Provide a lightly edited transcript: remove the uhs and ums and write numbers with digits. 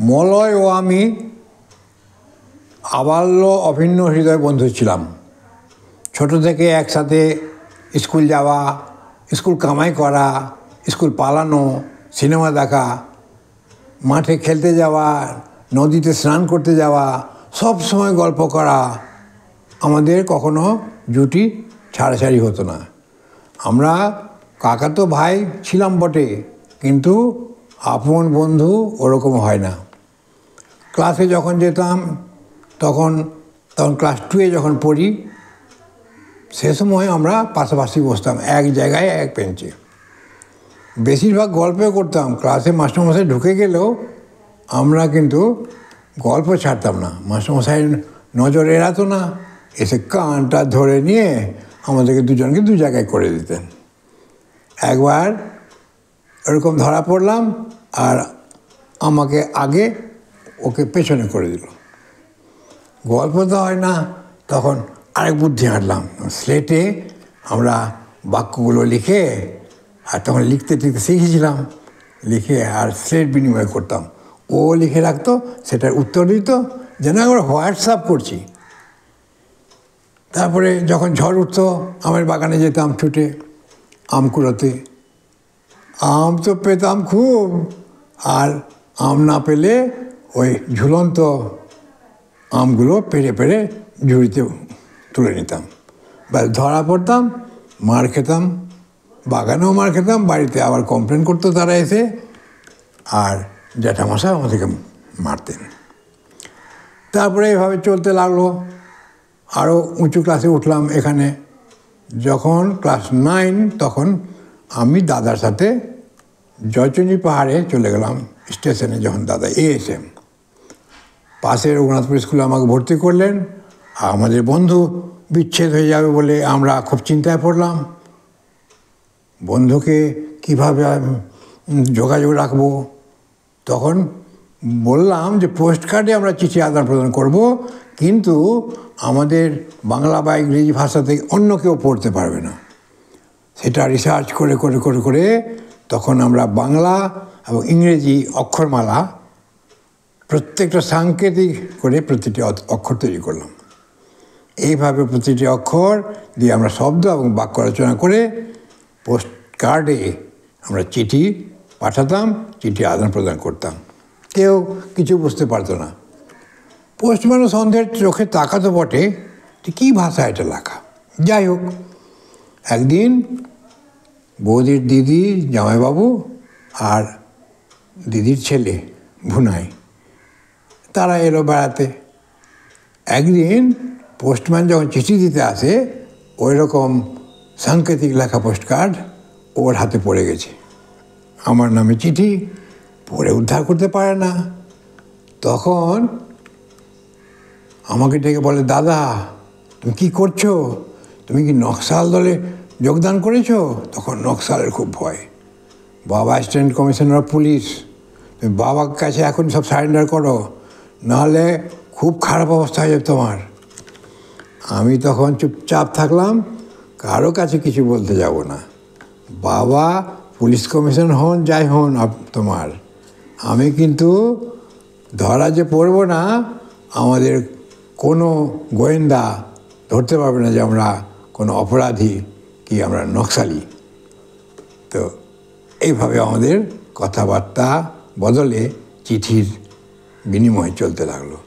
মলয় ও আমি আবাল্য অভিন্ন হৃদয় বন্ধু ছিলাম। ছোট থেকে একসাথে স্কুল যাওয়া, স্কুল কামাই করা, স্কুল পালানো, সিনেমা দেখা, মাঠে খেলতে যাওয়া, নদীতে স্নান করতে যাওয়া, সব সময় গল্প করা। আমাদের কখনো জুটি ছাড়াছাড়ি হতো না। আমরা কাকাতো ভাই ছিলাম বটে, কিন্তু আপন বন্ধু ওরকম হয় না। ক্লাসে যখন যেতাম তখন ক্লাস 2-এ যখন পড়ি, সে সময় আমরা পাশাপাশি বসতাম এক জায়গায় এক বেঞ্চে। বেশিরভাগ গল্পও করতাম। ক্লাসে মাস্টারমশাই ঢুকে গেলেও আমরা কিন্তু গল্প ছাড়তাম না। মাস্টারমশাই নজর এড়াতো না, এসে কানটা ধরে নিয়ে আমাদেরকে দুজনকে দু জায়গায় করে দিতেন। একবার এরকম ধরা পড়লাম, আর আমাকে আগে, ওকে পেছনে করে দিল। গল্প তো হয় না, তখন আরেক বুদ্ধি হাঁটলাম। স্লেটে আমরা বাক্যগুলো লিখে, আর তখন লিখতে শিখেছিলাম, লিখে আর স্লেট বিনিময় করতাম। ও লিখে রাখতো, সেটার উত্তর দিত, যেন আমরা হোয়াটসঅ্যাপ করছি। তারপরে যখন ঝড় উঠতো, আমের বাগানে যেতাম ছুটে আম কুড়োতে। আম তো পেতাম খুব, আর আম না পেলে ওই ঝুলন্ত আমগুলো পেড়ে পেড়ে ঝুড়িতে তুলে নিতাম। ব্যাস ধরা পড়তাম, মার খেতাম, বাগানেও মার খেতাম, বাড়িতে আবার কমপ্লেন করতো তারা এসে, আর জ্যাঠামশাই আমাদেরকে মারতেন। তারপরে এভাবে চলতে লাগলো। আরও উঁচু ক্লাসে উঠলাম। এখানে যখন ক্লাস 9, তখন আমি দাদার সাথে জয়চন্ডী পাহাড়ে চলে গেলাম স্টেশনে। যখন দাদা এসে পাশের রঘুনাথপুর স্কুলে আমাকে ভর্তি করলেন, আর আমাদের বন্ধু বিচ্ছেদ হয়ে যাবে বলে আমরা খুব চিন্তায় পড়লাম। বন্ধুকে কীভাবে যোগাযোগ রাখবো? তখন বললাম যে পোস্ট কার্ডে আমরা চিঠি আদান প্রদান করব, কিন্তু আমাদের বাংলা বা ইংরেজি ভাষাতে অন্য কেউ পড়তে পারবে না। সেটা রিসার্চ করে করে করে করে তখন আমরা বাংলা এবং ইংরেজি অক্ষরমালা প্রত্যেকটা সাংকেতিক করে প্রতিটি অক্ষর তৈরি করলাম। এইভাবে প্রতিটি অক্ষর দিয়ে আমরা শব্দ এবং বাক্য রচনা করে পোস্ট কার্ডে আমরা চিঠি পাঠাতাম, চিঠি আদান প্রদান করতাম। কেউ কিছু বুঝতে পারতো না। পোস্টম্যানও সন্ধ্যের চোখে তাকাতো বটে, কী ভাষা এটা লেখা। যাই হোক, একদিন বৌদির দিদি, জামাইবাবু আর দিদির ছেলে ভুনাই, তারা এলো বেড়াতে। একদিন পোস্টম্যান যখন চিঠি দিতে আসে, ওই রকম সাংকেতিক লেখা পোস্ট কার্ড ওর হাতে পড়ে গেছে। আমার নামে চিঠি, পড়ে উদ্ধার করতে পারে না। তখন আমাকে ডেকে বলে, দাদা তুমি কী করছো? তুমি কি নকশাল দলে যোগদান করেছো? তখন নকশালের খুব ভয়। বাবা অ্যাসিস্ট্যান্ট কমিশনার অফ পুলিশ, তুমি বাবার কাছে এখন সব সারেন্ডার করো, নাহলে খুব খারাপ অবস্থা হয়ে যাবে তোমার। আমি তখন চুপচাপ থাকলাম, কারো কাছে কিছু বলতে যাব না। বাবা পুলিশ কমিশন হন, যাই হন তোমার, আমি কিন্তু ধরা যে পড়ব না, আমাদের কোনো গোয়েন্দা ধরতে পারবে না যে আমরা কোনো অপরাধী কি আমরা নকশালি। তো এইভাবে আমাদের কথাবার্তা বদলে চিঠির বিনিময় চলতে লাগলো।